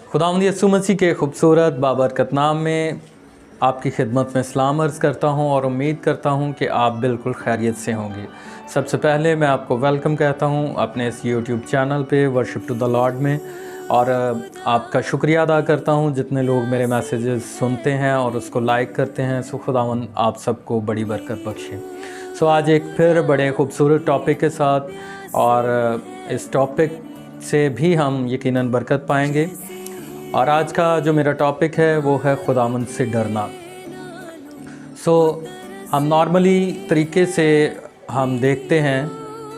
खुदावंद यीशु मसीह के खूबसूरत बाबरकत नाम में आपकी खिदमत में सलाम अर्ज़ करता हूं और उम्मीद करता हूं कि आप बिल्कुल खैरियत से होंगे। सबसे पहले मैं आपको वेलकम कहता हूं अपने इस यूट्यूब चैनल पे वर्शिप टू द लॉर्ड में, और आपका शुक्रिया अदा करता हूं जितने लोग मेरे मैसेजेस सुनते हैं और उसको लाइक करते हैं। सो खुदावंद आप सबको बड़ी बरकत बख्शे। सो आज एक फिर बड़े खूबसूरत टॉपिक के साथ, और इस टॉपिक से भी हम यकीनन बरकत पाएंगे। और आज का जो मेरा टॉपिक है वो है खुदावंद से डरना। हम नॉर्मली तरीके से हम देखते हैं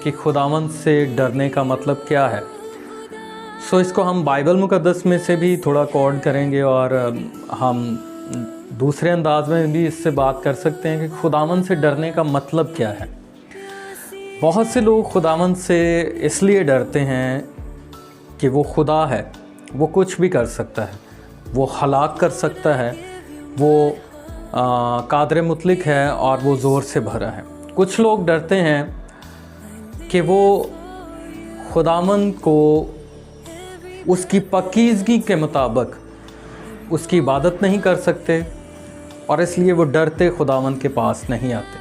कि खुदावंद से डरने का मतलब क्या है। इसको हम बाइबल मुक़द्दस में से भी थोड़ा कोड करेंगे और हम दूसरे अंदाज में भी इससे बात कर सकते हैं कि खुदावंद से डरने का मतलब क्या है। बहुत से लोग खुदावंद से इसलिए डरते हैं कि वो खुदा है, वो कुछ भी कर सकता है, वो हलाक कर सकता है, वो कादर मुतलिक है और वो ज़ोर से भरा है। कुछ लोग डरते हैं कि वो खुदावंद को उसकी पाकीज़गी के मुताबिक उसकी इबादत नहीं कर सकते और इसलिए वो डरते खुदावंद के पास नहीं आते।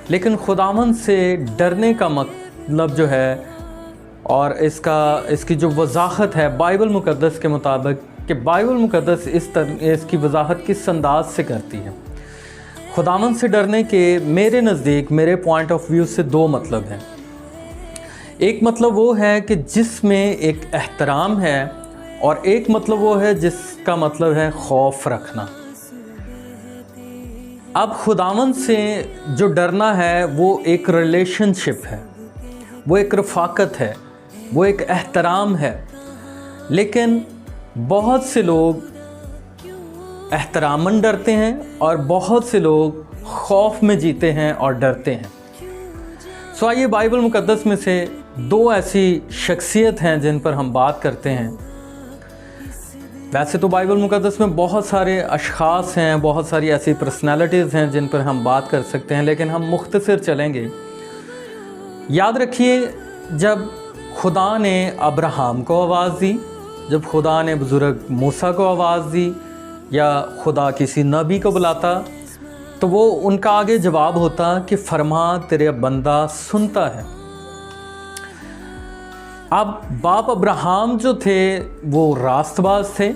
लेकिन खुदावंद से डरने का मतलब जो है और इसकी जो वजाहत है बाइबल मुक़द्दस के मुताबिक, कि बाइबल मुक़द्दस इसकी वजाहत किस अंदाज से करती है। खुदावंद से डरने के मेरे नज़दीक, मेरे पॉइंट ऑफ व्यू से दो मतलब हैं। एक मतलब वो है कि जिसमें एक एहतराम है, और एक मतलब वो है जिसका मतलब है खौफ रखना। अब खुदावंद से जो डरना है वो एक रिलेशनशिप है, वो एक रफ़ाकत है, वो एक एहतराम है। लेकिन बहुत से लोग एहतरामन डरते हैं और बहुत से लोग खौफ में जीते हैं और डरते हैं। आइए बाइबल मुक़द्दस में से दो ऐसी शख्सियत हैं जिन पर हम बात करते हैं। वैसे तो बाइबल मुक़द्दस में बहुत सारे अशख़ास हैं, बहुत सारी ऐसी पर्सनैलिटीज़ हैं जिन पर हम बात कर सकते हैं, लेकिन हम मुख्तसर चलेंगे। याद रखिए, जब खुदा ने अब्राहम को आवाज़ दी, जब खुदा ने बुज़ुर्ग मूसा को आवाज़ दी, या खुदा किसी नबी को बुलाता, तो वो उनका आगे जवाब होता कि फरमा तेरे बंदा सुनता है। अब बाप अब्राहम जो थे वो रास्तबाज थे,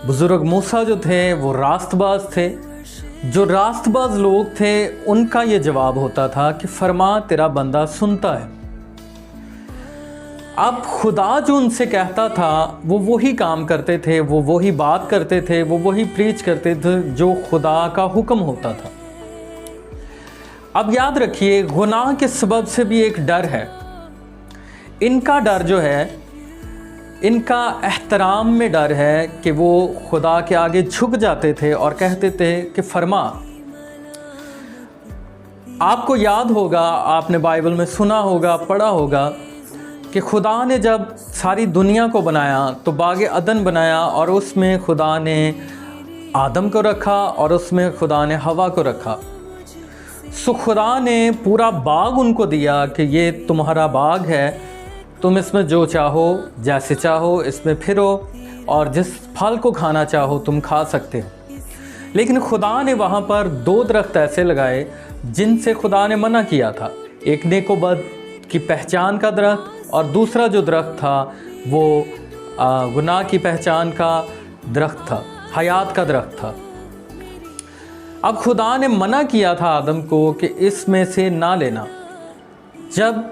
बुज़ुर्ग मूसा जो थे वो रास्तबाज थे। जो रास्तबाज लोग थे उनका ये जवाब होता था कि फरमा तेरा बंदा सुनता है। अब खुदा जो उनसे कहता था वो वही काम करते थे, वो वही बात करते थे, वो वही प्रीच करते थे जो खुदा का हुक्म होता था। अब याद रखिए, गुनाह के सबब से भी एक डर है। इनका डर जो है, इनका एहतराम में डर है कि वो खुदा के आगे झुक जाते थे और कहते थे कि फरमा। आपको याद होगा, आपने बाइबल में सुना होगा, पढ़ा होगा कि खुदा ने जब सारी दुनिया को बनाया तो बाग अदन बनाया, और उसमें खुदा ने आदम को रखा और उसमें खुदा ने हवा को रखा। खुदा ने पूरा बाग उनको दिया कि ये तुम्हारा बाग है, तुम इसमें जो चाहो जैसे चाहो इसमें फिरो और जिस फल को खाना चाहो तुम खा सकते हो। लेकिन खुदा ने वहाँ पर दो दरख्त ऐसे लगाए जिनसे खुदा ने मना किया था। एक नेक व बद की पहचान का दरख्त, और दूसरा जो दरख्त था वो गुनाह की पहचान का दरख्त था, हयात का दरख्त था। अब खुदा ने मना किया था आदम को कि इसमें से ना लेना। जब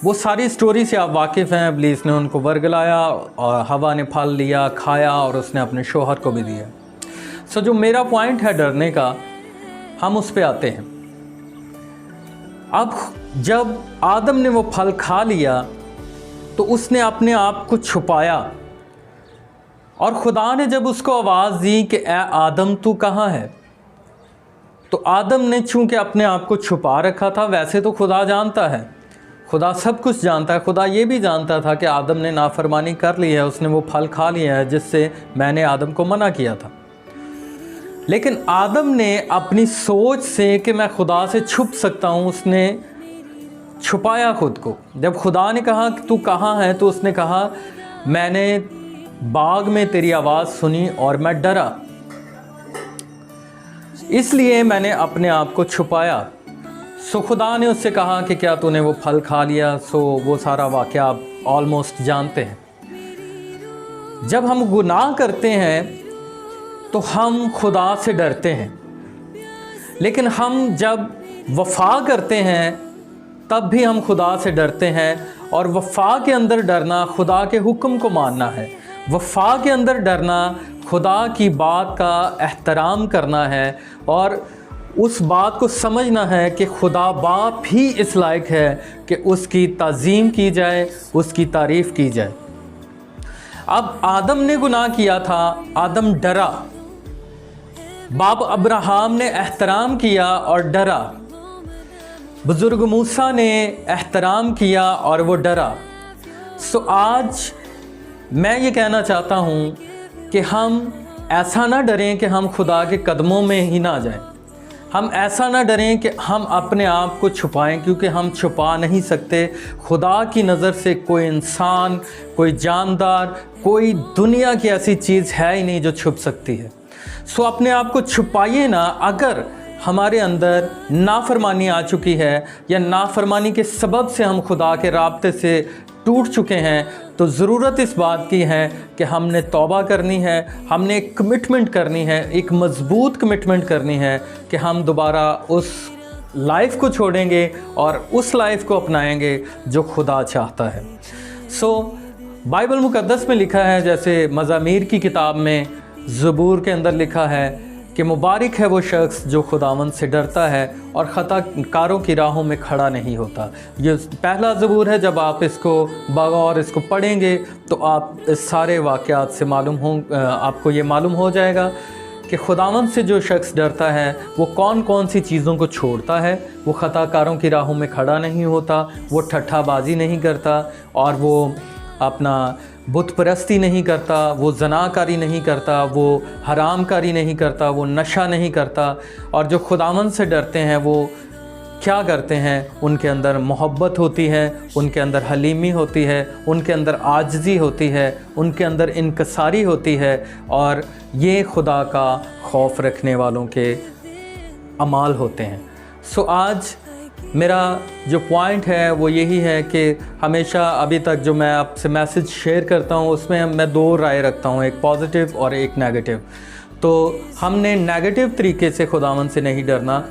वो सारी स्टोरी से आप वाकिफ़ हैं, इब्लीस ने उनको वर्गलाया और हवा ने फल लिया, खाया, और उसने अपने शोहर को भी दिया। जो मेरा पॉइंट है डरने का, हम उस पे आते हैं। अब जब आदम ने वो फल खा लिया तो उसने अपने आप को छुपाया, और खुदा ने जब उसको आवाज़ दी कि ए आदम तू कहाँ है, तो आदम ने चूँकि अपने आप को छुपा रखा था, वैसे तो खुदा जानता है, खुदा सब कुछ जानता है। खुदा ये भी जानता था कि आदम ने नाफरमानी कर ली है, उसने वो फल खा लिया है जिससे मैंने आदम को मना किया था। लेकिन आदम ने अपनी सोच से कि मैं खुदा से छुप सकता हूँ, उसने छुपाया खुद को। जब खुदा ने कहा कि तू कहाँ है, तो उसने कहा मैंने बाग में तेरी आवाज़ सुनी और मैं डरा, इसलिए मैंने अपने आप को छुपाया। सो खुदा ने उससे कहा कि क्या तूने वो फल खा लिया? सो वो सारा वाक़या आप ऑलमोस्ट जानते हैं। जब हम गुनाह करते हैं तो हम खुदा से डरते हैं, लेकिन हम जब वफ़ा करते हैं तब भी हम खुदा से डरते हैं। और वफ़ा के अंदर डरना खुदा के हुक्म को मानना है। वफ़ा के अंदर डरना खुदा की बात का एहतराम करना है और उस बात को समझना है कि खुदा बाप ही इस लायक है कि उसकी ताज़ीम की जाए, उसकी तारीफ़ की जाए। अब आदम ने गुनाह किया था, आदम डरा। बाप अब्राहम ने एहतराम किया और डरा। बुज़ुर्ग मूसा ने एहतराम किया और वो डरा। सो आज मैं ये कहना चाहता हूँ कि हम ऐसा ना डरें कि हम खुदा के कदमों में ही ना जाएं। हम ऐसा ना डरें कि हम अपने आप को छुपाएं, क्योंकि हम छुपा नहीं सकते। खुदा की नज़र से कोई इंसान, कोई जानदार, कोई दुनिया की ऐसी चीज़ है ही नहीं जो छुप सकती है। सो अपने आप को छुपाइए ना। अगर हमारे अंदर नाफरमानी आ चुकी है या नाफरमानी के सबब से हम खुदा के राब्ते से टूट चुके हैं, तो ज़रूरत इस बात की है कि हमने तौबा करनी है, हमने एक कमिटमेंट करनी है, एक मज़बूत कमिटमेंट करनी है कि हम दोबारा उस लाइफ को छोड़ेंगे और उस लाइफ को अपनाएंगे जो खुदा चाहता है। सो बाइबल मुक़द्दस में लिखा है, जैसे मज़ामीर की किताब में ज़बूर के अंदर लिखा है कि मुबारक है वो शख्स जो खुदावंद से डरता है और ख़ताकारों की राहों में खड़ा नहीं होता। ये पहला ज़बूर है। जब आप इसको बगौर इसको पढ़ेंगे तो आप इस सारे वाक़यात से आपको ये मालूम हो जाएगा कि खुदावंद से जो शख्स डरता है वो कौन कौन सी चीज़ों को छोड़ता है। वो ख़ताकारों की राहों में खड़ा नहीं होता, वो ठट्ठाबाजी नहीं करता और वो अपना बुत परस्ती नहीं करता, वो ज़नाकारी नहीं करता, वो हरामकारी नहीं करता, वो नशा नहीं करता। और जो खुदावंद से डरते हैं वो क्या करते हैं? उनके अंदर मोहब्बत होती है, उनके अंदर हलीमी होती है, उनके अंदर आजिज़ी होती है, उनके अंदर इनकसारी होती है। और ये खुदा का खौफ रखने वालों के अमाल होते हैं। सो आज मेरा जो पॉइंट है वो यही है कि हमेशा अभी तक जो मैं आपसे मैसेज शेयर करता हूँ उसमें मैं दो राय रखता हूँ, एक पॉजिटिव और एक नेगेटिव। तो हमने नेगेटिव तरीके से खुदावंद से नहीं डरना,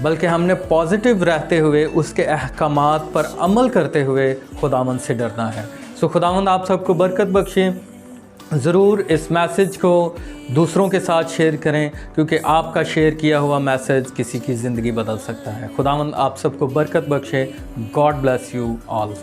बल्कि हमने पॉजिटिव रहते हुए उसके अहकामात पर अमल करते हुए खुदावंद से डरना है। सो खुदावंद आप सबको बरकत बख्शे। ज़रूर इस मैसेज को दूसरों के साथ शेयर करें, क्योंकि आपका शेयर किया हुआ मैसेज किसी की ज़िंदगी बदल सकता है। खुदावंद आप सबको बरकत बख्शे। God bless you all.